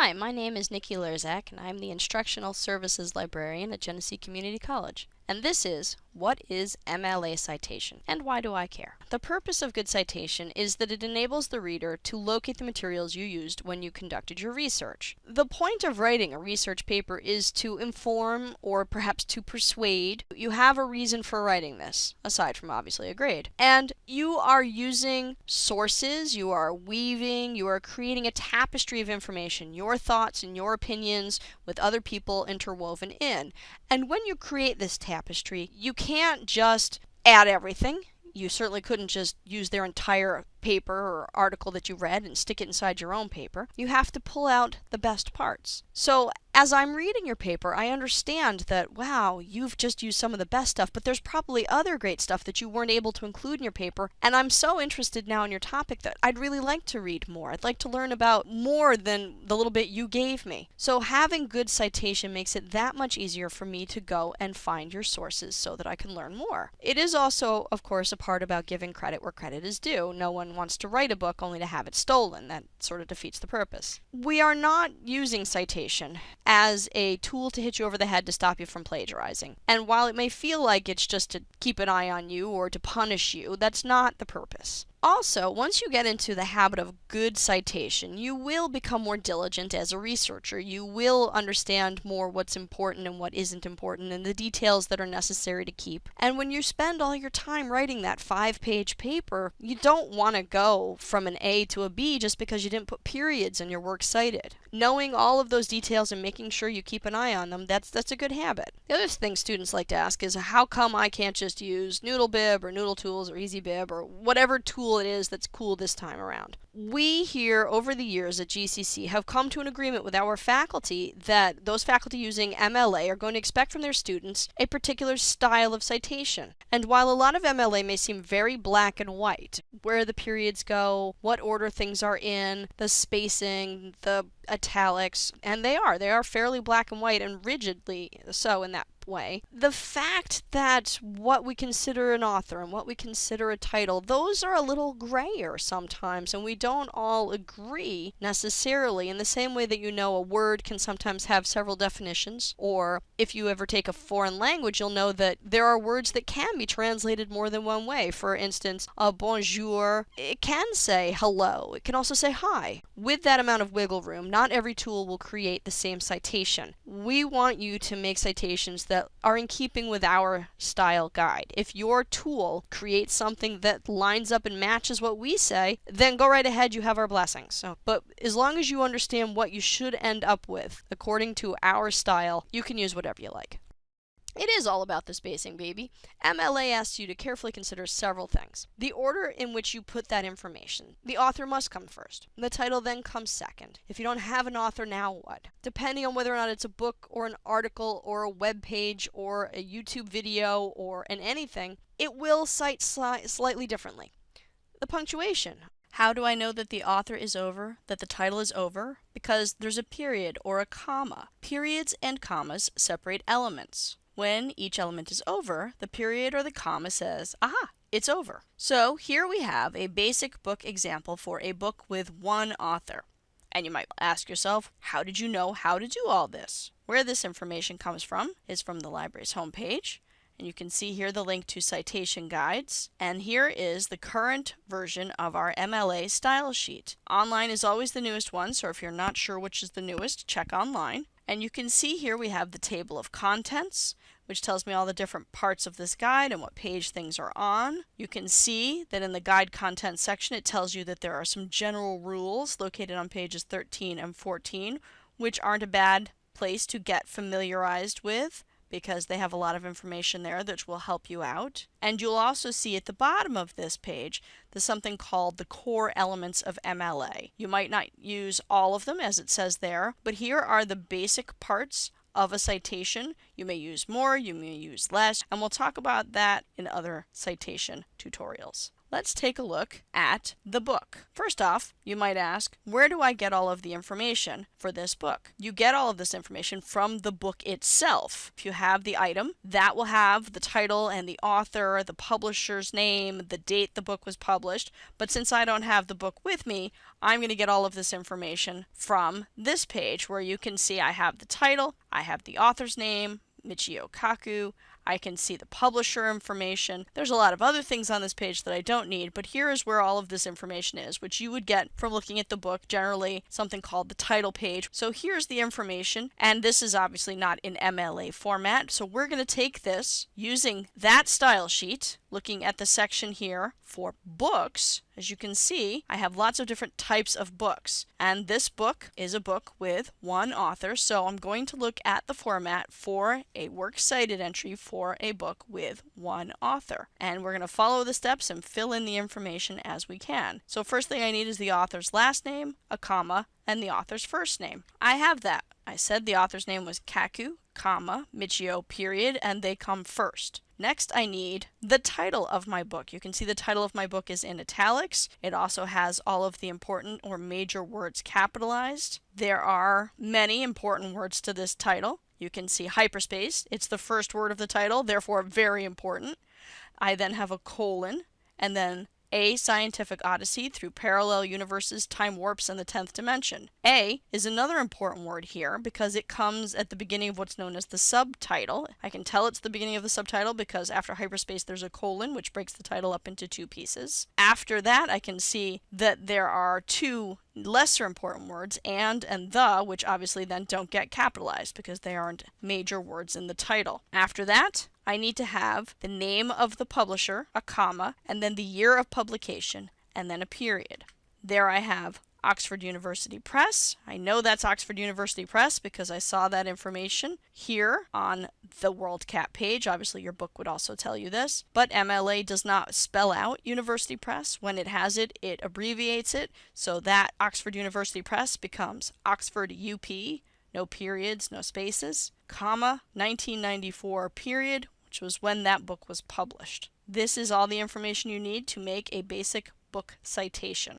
Hi, my name is Nikki Lerzak, and I'm the Instructional Services Librarian at Genesee Community College. And this is, what is MLA Citation, and why do I care? The purpose of good citation is that it enables the reader to locate the materials you used when you conducted your research. The point of writing a research paper is to inform or perhaps to persuade. You have a reason for writing this, aside from obviously a grade. And you are using sources, you are weaving, you are creating a tapestry of information, your thoughts and your opinions with other people interwoven in. And when you create this tapestry, you can't just add everything. You certainly couldn't just use their entire paper or article that you read and stick it inside your own paper. You have to pull out the best parts. So as I'm reading your paper, I understand that, wow, you've just used some of the best stuff, but there's probably other great stuff that you weren't able to include in your paper, and I'm so interested now in your topic that I'd really like to read more. I'd like to learn about more than the little bit you gave me. So having good citation makes it that much easier for me to go and find your sources so that I can learn more. It is also, of course, a part about giving credit where credit is due. No one wants to write a book only to have it stolen. That sort of defeats the purpose. We are not using citation as a tool to hit you over the head to stop you from plagiarizing. And while it may feel like it's just to keep an eye on you or to punish you, that's not the purpose. Also, once you get into the habit of good citation, you will become more diligent as a researcher. You will understand more what's important and what isn't important and the details that are necessary to keep. And when you spend all your time writing that 5-page paper, you don't want to go from an A to a B just because you didn't put periods in your works cited. Knowing all of those details and making sure you keep an eye on them, that's a good habit. The other thing students like to ask is, how come I can't just use NoodleBib or Noodle Tools or EasyBib or whatever tool it is that's cool this time around? We here over the years at GCC have come to an agreement with our faculty that those faculty using MLA are going to expect from their students a particular style of citation. And while a lot of MLA may seem very black and white, where the periods go, what order things are in, the spacing, the italics, and they are fairly black and white and rigidly so in that way. The fact that what we consider an author and what we consider a title, those are a little grayer sometimes, and we don't all agree necessarily in the same way that a word can sometimes have several definitions, or if you ever take a foreign language, you'll know that there are words that can be translated more than one way. For instance, a bonjour, it can say hello. It can also say hi. With that amount of wiggle room, not every tool will create the same citation. We want you to make citations that are in keeping with our style guide. If your tool creates something that lines up and matches what we say, then go right ahead, you have our blessings. But as long as you understand what you should end up with according to our style, you can use whatever you like. It is all about the spacing, baby. MLA asks you to carefully consider several things. The order in which you put that information. The author must come first. The title then comes second. If you don't have an author, now what? Depending on whether or not it's a book or an article or a web page or a YouTube video or an anything, it will cite slightly differently. The punctuation. How do I know that the author is over, that the title is over? Because there's a period or a comma. Periods and commas separate elements. When each element is over, the period or the comma says, aha, it's over. So here we have a basic book example for a book with one author. And you might ask yourself, how did you know how to do all this? Where this information comes from is from the library's homepage. And you can see here the link to citation guides. And here is the current version of our MLA style sheet. Online is always the newest one, so if you're not sure which is the newest, check online. And you can see here we have the table of contents, which tells me all the different parts of this guide and what page things are on. You can see that in the guide content section it tells you that there are some general rules located on pages 13 and 14, which aren't a bad place to get familiarized with, because they have a lot of information there that will help you out. And you'll also see at the bottom of this page there's something called the core elements of MLA. You might not use all of them as it says there, but here are the basic parts of a citation. You may use more, you may use less, and we'll talk about that in other citation tutorials. let's take a look at the book. First off, you might ask, where do I get all of the information for this book? You get all of this information from the book itself. If you have the item, that will have the title and the author, the publisher's name, the date the book was published. But since I don't have the book with me, I'm going to get all of this information from this page where you can see I have the title, I have the author's name, Michio Kaku. I can see the publisher information. There's a lot of other things on this page that I don't need, but here is where all of this information is, which you would get from looking at the book, generally something called the title page. So here's the information, and this is obviously not in MLA format, so we're going to take this using that style sheet, looking at the section here for books. As you can see, I have lots of different types of books, and this book is a book with one author, so I'm going to look at the format for a works cited entry for a book with one author. And we're going to follow the steps and fill in the information as we can. So first thing I need is the author's last name, a comma, and the author's first name. I have that. I said the author's name was Kaku, comma, Michio, period, and they come first. Next, I need the title of my book. You can see the title of my book is in italics. It also has all of the important or major words capitalized. There are many important words to this title. You can see hyperspace. It's the first word of the title, therefore very important. I then have a colon, and then A Scientific Odyssey Through Parallel Universes, Time Warps, and the 10th Dimension. A is another important word here because it comes at the beginning of what's known as the subtitle. I can tell it's the beginning of the subtitle because after hyperspace there's a colon, which breaks the title up into two pieces. After that, I can see that there are two lesser important words, and the, which obviously then don't get capitalized because they aren't major words in the title. After that, I need to have the name of the publisher, a comma, and then the year of publication, and then a period. There I have Oxford University Press. I know that's Oxford University Press because I saw that information here on the WorldCat page. Obviously, your book would also tell you this, but MLA does not spell out University Press. When it has it, it abbreviates it, so that Oxford University Press becomes Oxford UP, no periods, no spaces, comma, 1994, period, which was when that book was published. This is all the information you need to make a basic book citation.